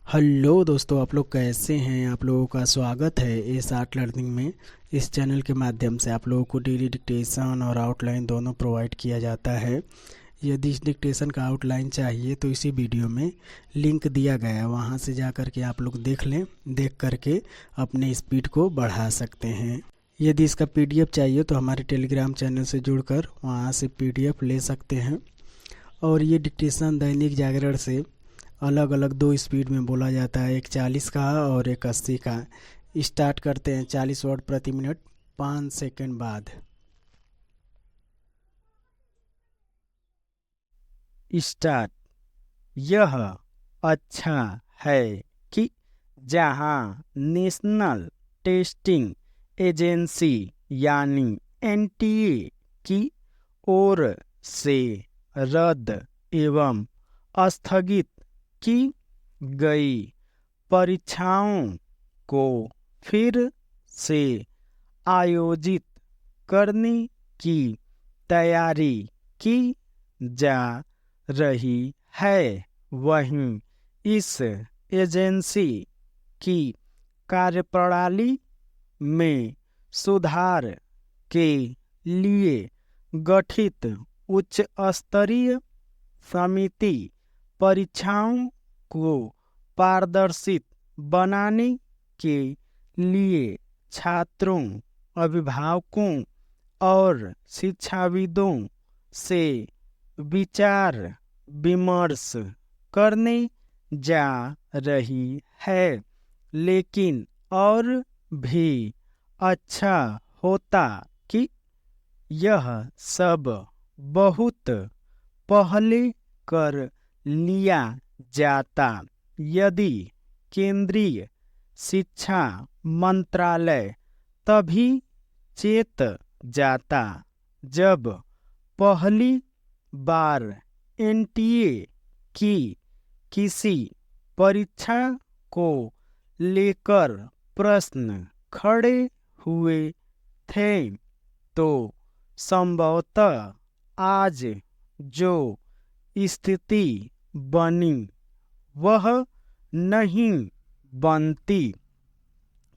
Hello दोस्तों, आप लोग कैसे हैं। आप लोगों का स्वागत है एस आर्ट लर्निंग में। इस चैनल के माध्यम से आप लोगों को डेली डिक्टेशन और आउटलाइन दोनों प्रोवाइड किया जाता है। यदि इस डिक्टेशन का आउटलाइन चाहिए तो इसी वीडियो में लिंक दिया गया है, वहां से जा कर के आप लोग देख लें। देख करके अपने स्पीड को बढ़ा सकते हैं। यदि इसका पीडीएफ चाहिए तो हमारे टेलीग्राम चैनल से जुड़कर वहां से पीडीएफ ले सकते हैं। और ये डिक्टेशन दैनिक जागरण से अलग अलग दो स्पीड में बोला जाता है, एक 40 का और एक 80 का। स्टार्ट करते हैं 40 वर्ड प्रति मिनट 5 सेकंड बाद। स्टार्ट। यह अच्छा है कि जहां नेशनल टेस्टिंग एजेंसी यानी एनटीए की ओर से रद्द एवं स्थगित की गई परीक्षाओं को फिर से आयोजित करने की तैयारी की जा रही है। वहीं इस एजेंसी की कार्यप्रणाली में सुधार के लिए गठित उच्च स्तरीय समिति परीक्षाओं को पारदर्शित बनाने के लिए छात्रों, अभिभावकों और शिक्षाविदों से विचार विमर्श करने जा रही है। लेकिन और भी अच्छा होता कि यह सब बहुत पहले कर लिया जाता। यदि केंद्रीय शिक्षा मंत्रालय तभी चेत जाता जब पहली बार एनटीए की किसी परीक्षा को लेकर प्रश्न खड़े हुए थे, तो संभवतः आज जो स्थिति बनी वह नहीं बनती।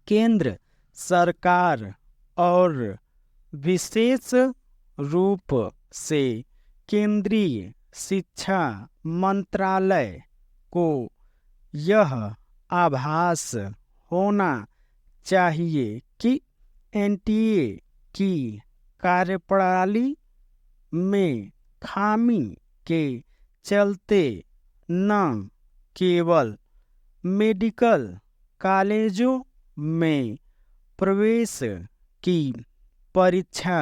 केंद्र सरकार और विशेष रूप से केंद्रीय शिक्षा मंत्रालय को यह आभास होना चाहिए कि एनटीए की कार्यप्रणाली में खामी के चलते न केवल मेडिकल कॉलेजों में प्रवेश की परीक्षा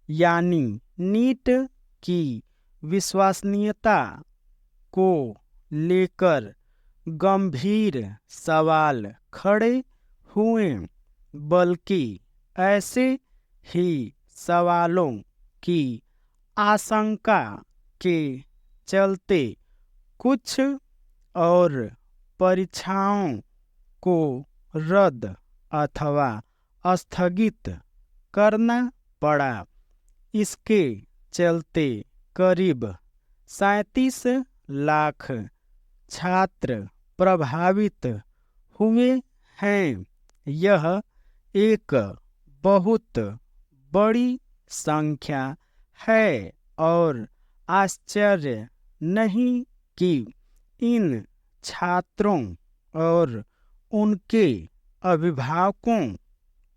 यानी नीट की विश्वसनीयता को लेकर गंभीर सवाल खड़े हुए, बल्कि ऐसे ही सवालों की आशंका के चलते कुछ और परीक्षाओं को रद्द अथवा स्थगित करना पड़ा। इसके चलते करीब 37 लाख छात्र प्रभावित हुए हैं। यह एक बहुत बड़ी संख्या है और आश्चर्य नहीं कि इन छात्रों और उनके अभिभावकों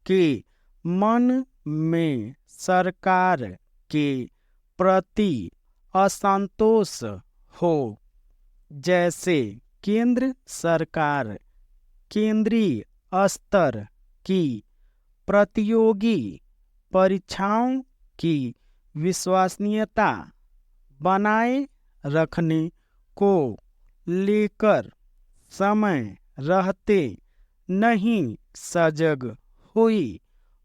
के मन में सरकार के प्रति असंतोष हो। जैसे केंद्र सरकार केंद्रीय स्तर की प्रतियोगी परीक्षाओं की विश्वसनीयता बनाए रखने को लेकर समय रहते नहीं सजग हुई,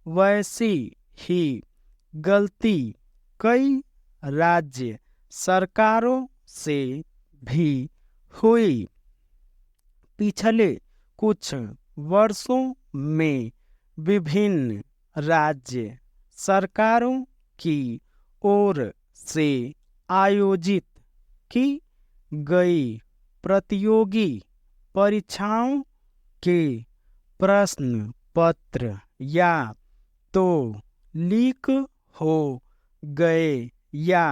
वैसी ही गलती कई राज्य सरकारों से भी हुई। पिछले कुछ वर्षों में विभिन्न राज्य सरकारों की ओर से आयोजित की गई प्रतियोगी परीक्षाओं के प्रश्न पत्र या तो लीक हो गए या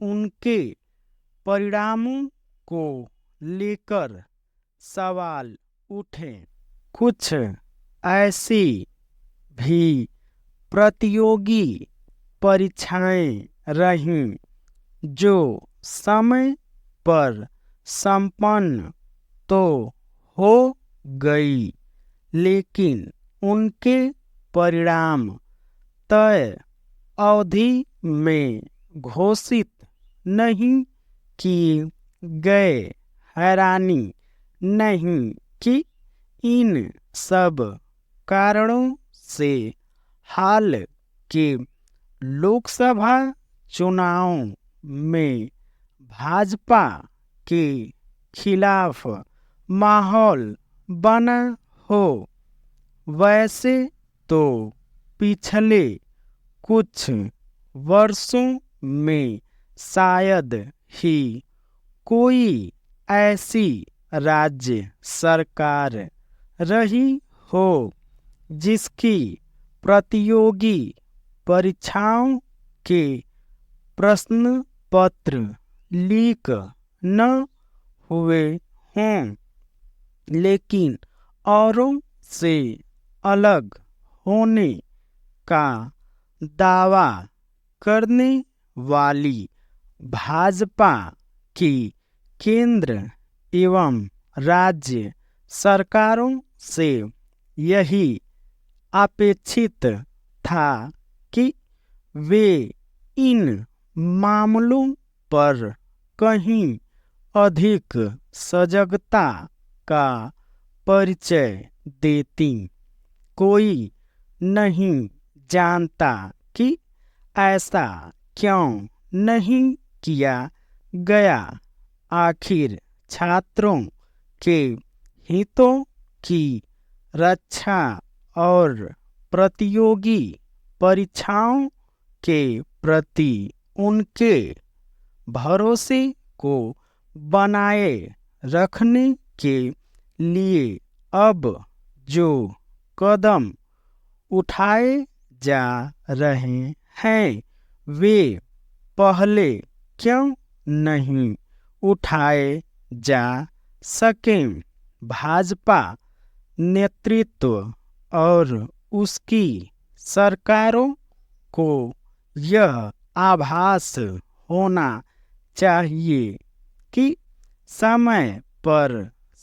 उनके परिणामों को लेकर सवाल उठे। कुछ ऐसी भी प्रतियोगी परीक्षाएं रहीं जो समय पर संपन्न तो हो गई, लेकिन उनके परिणाम तय अवधि में घोषित नहीं किए गए। हैरानी नहीं कि इन सब कारणों से हाल के लोकसभा चुनावों में भाजपा के खिलाफ माहौल बना हो। वैसे तो पिछले कुछ वर्षों में शायद ही कोई ऐसी राज्य सरकार रही हो जिसकी प्रतियोगी परीक्षाओं के प्रश्न पत्र लीक न हुए हों, लेकिन औरों से अलग होने का दावा करने वाली भाजपा की केंद्र एवं राज्य सरकारों से यही अपेक्षित था कि वे इन मामलों पर कहीं अधिक सजगता का परिचय देती। कोई नहीं जानता कि ऐसा क्यों नहीं किया गया। आखिर छात्रों के हितों की रक्षा और प्रतियोगी परीक्षाओं के प्रति उनके भरोसे को बनाए रखने के लिए अब जो कदम उठाए जा रहे हैं वे पहले क्यों नहीं उठाए जा सके। भाजपा नेतृत्व और उसकी सरकारों को यह आभास होना चाहिए कि समय पर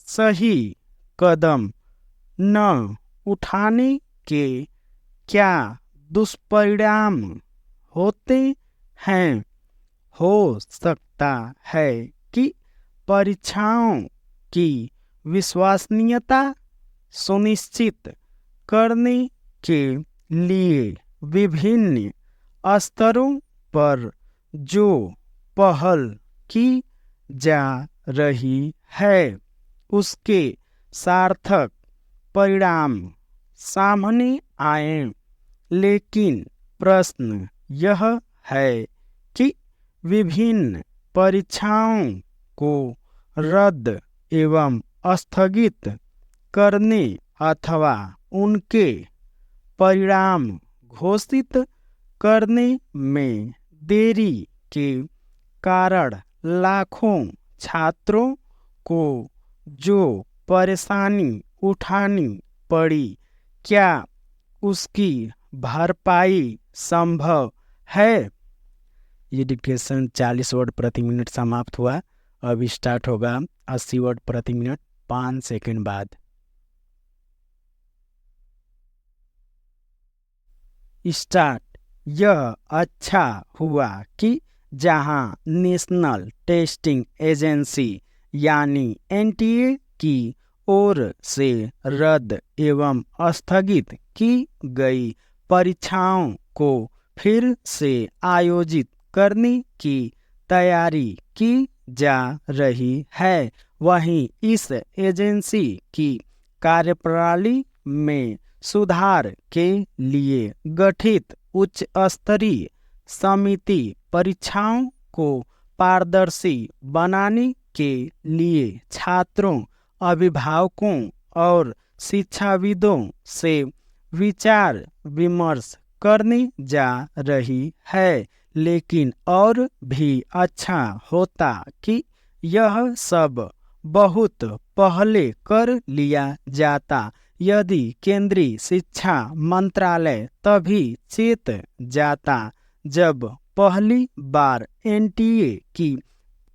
सही कदम न उठाने के क्या दुष्परिणाम होते हैं। हो सकता है कि परीक्षाओं की विश्वसनीयता सुनिश्चित करने के लिए विभिन्न स्तरों पर जो पहल की जा रही है उसके सार्थक परिणाम सामने आए। लेकिन प्रश्न यह है कि विभिन्न परीक्षाओं को रद्द एवं स्थगित करने अथवा उनके परिणाम घोषित करने में देरी के कारण लाखों छात्रों को जो परेशानी उठानी पड़ी, क्या उसकी भरपाई संभव है। ये डिक्टेशन 40 वर्ड प्रति मिनट समाप्त हुआ। अब स्टार्ट होगा 80 वर्ड प्रति मिनट 5 सेकंड बाद। स्टार्ट। यह अच्छा हुआ कि जहां नेशनल टेस्टिंग एजेंसी यानी एनटीए की ओर से रद्द एवं स्थगित की गई परीक्षाओं को फिर से आयोजित करने की तैयारी की जा रही है, वहीं इस एजेंसी की कार्यप्रणाली में सुधार के लिए गठित उच्च स्तरीय समिति परीक्षाओं को पारदर्शी बनाने के लिए छात्रों अभिभावकों और शिक्षाविदों से विचार विमर्श करने जा रही है। लेकिन और भी अच्छा होता कि यह सब बहुत पहले कर लिया जाता यदि केंद्रीय शिक्षा मंत्रालय तभी चेत जाता जब पहली बार एनटीए की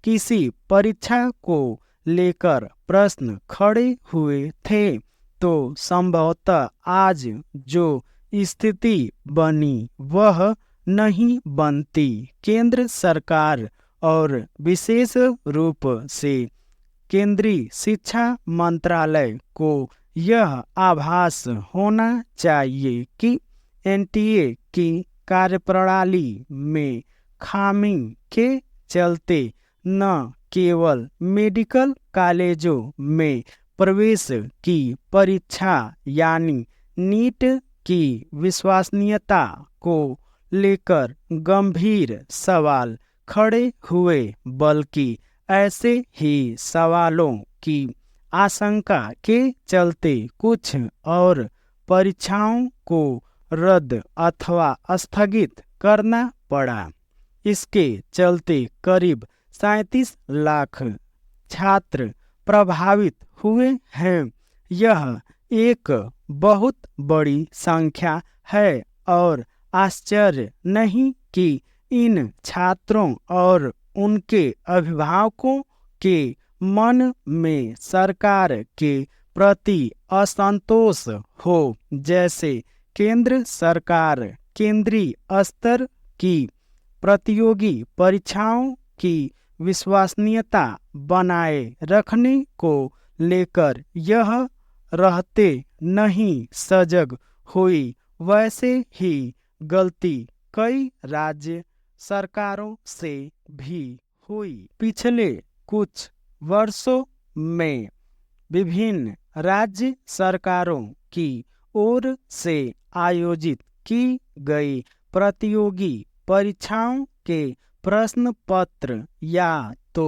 किसी परीक्षा को लेकर प्रश्न खड़े हुए थे तो संभवतः आज जो स्थिति बनी वह नहीं बनती। केंद्र सरकार और विशेष रूप से केंद्रीय शिक्षा मंत्रालय को यह आभास होना चाहिए कि एनटीए की कार्यप्रणाली में खामी के चलते न केवल मेडिकल कॉलेजों में प्रवेश की परीक्षा यानी नीट की विश्वसनीयता को लेकर गंभीर सवाल खड़े हुए बल्कि ऐसे ही सवालों की आशंका के चलते कुछ और परीक्षाओं को रद्द अथवा स्थगित करना पड़ा। इसके चलते करीब 37 लाख छात्र प्रभावित हुए हैं। यह एक बहुत बड़ी संख्या है और आश्चर्य नहीं कि इन छात्रों और उनके अभिभावकों के मन में सरकार के प्रति असंतोष हो। जैसे केंद्र सरकार केंद्रीय स्तर की प्रतियोगी परीक्षाओं की विश्वसनीयता बनाए रखने को लेकर यह रहते नहीं सजग हुई, वैसे ही गलती कई राज्य सरकारों से भी हुई। पिछले कुछ वर्षों में विभिन्न राज्य सरकारों की ओर से आयोजित की गई प्रतियोगी परीक्षाओं के प्रश्न पत्र या तो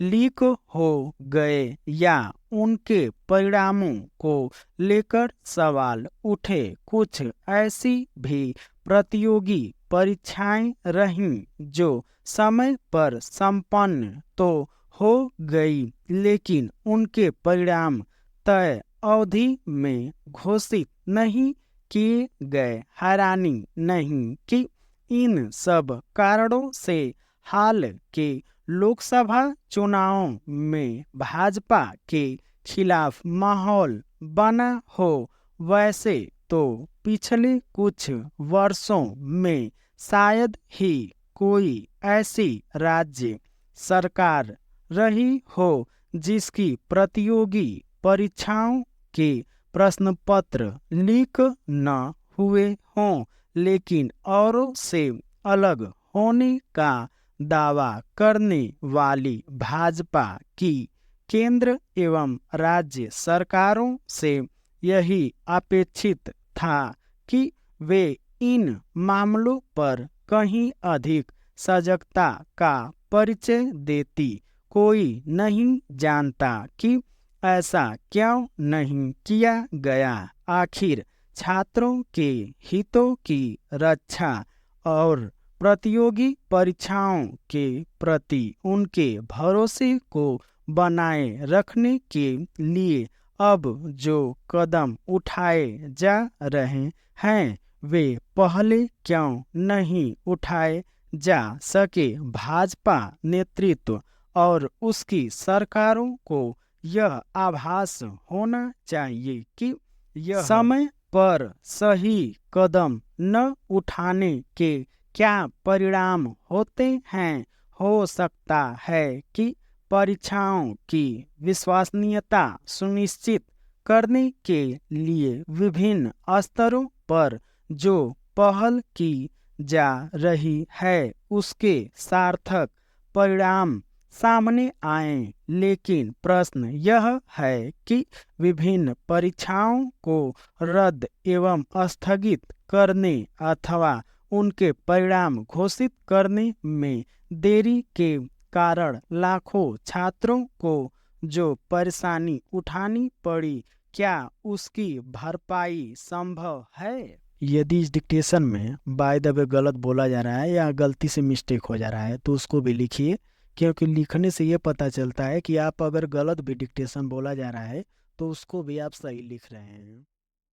लीक हो गए या उनके परिणामों को लेकर सवाल उठे। कुछ ऐसी भी प्रतियोगी परीक्षाएं रहीं जो समय पर संपन्न तो हो गई लेकिन उनके परिणाम तय अवधि में घोषित नहीं किए गए। हैरानी नहीं कि इन सब कारणों से हाल के लोकसभा चुनावों में भाजपा के खिलाफ माहौल बना हो। वैसे तो पिछले कुछ वर्षों में शायद ही कोई ऐसी राज्य सरकार रही हो जिसकी प्रतियोगी परीक्षाओं के प्रश्न पत्र लीक न हुए हों, लेकिन औरों से अलग होने का दावा करने वाली भाजपा की केंद्र एवं राज्य सरकारों से यही अपेक्षित था कि वे इन मामलों पर कहीं अधिक सजगता का परिचय देती। कोई नहीं जानता कि ऐसा क्यों नहीं किया गया। आखिर छात्रों के हितों की रक्षा और प्रतियोगी परीक्षाओं के प्रति उनके भरोसे को बनाए रखने के लिए अब जो कदम उठाए जा रहे हैं वे पहले क्यों नहीं उठाए जा सके। भाजपा नेतृत्व और उसकी सरकारों को यह आभास होना चाहिए कि यह समय पर सही कदम न उठाने के क्या परिणाम होते हैं। हो सकता है कि परीक्षाओं की विश्वसनीयता सुनिश्चित करने के लिए विभिन्न स्तरों पर जो पहल की जा रही है उसके सार्थक परिणाम सामने आए। लेकिन प्रश्न यह है कि विभिन्न परीक्षाओं को रद्द एवं स्थगित करने अथवा उनके परिणाम घोषित करने में देरी के कारण लाखों छात्रों को जो परेशानी उठानी पड़ी, क्या उसकी भरपाई संभव है? यदि इस डिक्टेशन में बाय द वे गलत बोला जा रहा है या गलती से मिस्टेक हो जा रहा है तो उसको भी लिखिए, क्योंकि लिखने से ये पता चलता है कि आप अगर गलत भी डिक्टेशन बोला जा रहा है तो उसको भी आप सही लिख रहे हैं।